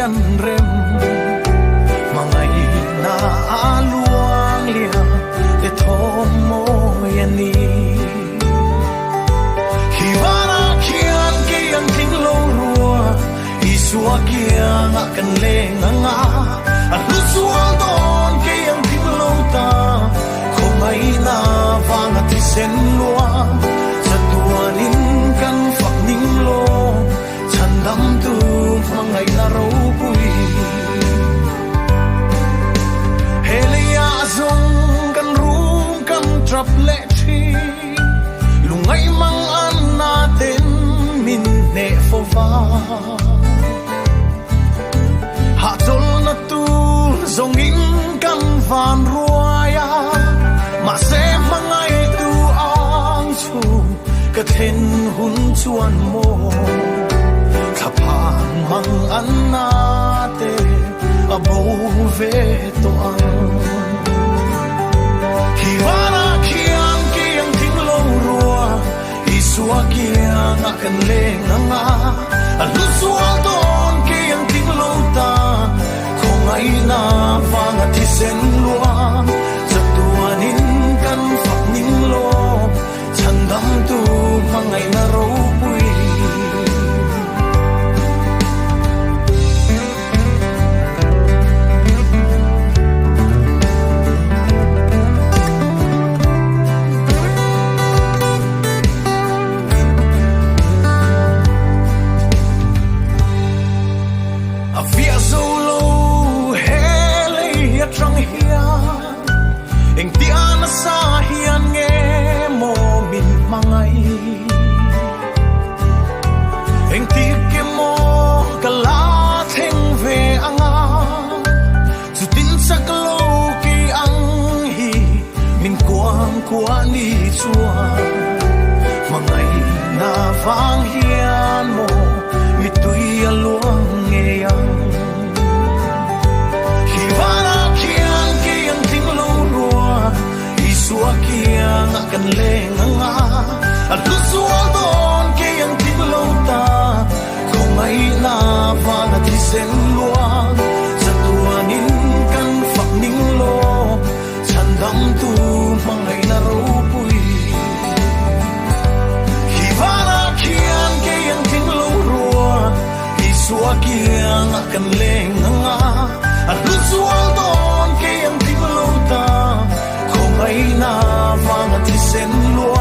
an rem mangai na aluang lia te thom mo yani hiwana kian ke ang ting lo rua isua kia nga kan le nga an lusual don ke ang ting lo ta komai na vanga ti sen lua sa tuanin kan fak ning lo chandam tu mangai na ro pui helia zong kan rum kan trap le chi lungai mang an natin min ne fo va ha tol na tu zong in kan van ruaya ma se mangai tu ang chu ka then hun chuan mo kapang mang an nate abo ve to ang hiwana kiang kiang ting lo rua isua kiang akan lenganga alusual don kiang ting lo ta kong ay na vangati sen luang sa tuanin kan fak ning lo chandam tu mangay na ro pui Eng tian sa hian nge mo min mangai eng ti ke mo kala theng ve anga chutin saklo ki ang hi min kuang kwa ni chua mangai na vang hian mo mi tui aluang nge yang isua kiang akan lenganga alusual don kiang tinglo ta komai na vana ti sen luang sa tuanin kan fak ning lo chandam tu mangai na ro pui hivana kiang kiang tinglo rua isua kiang akan lenganga alusual don kiang tinglo ta ay na vang at sen luang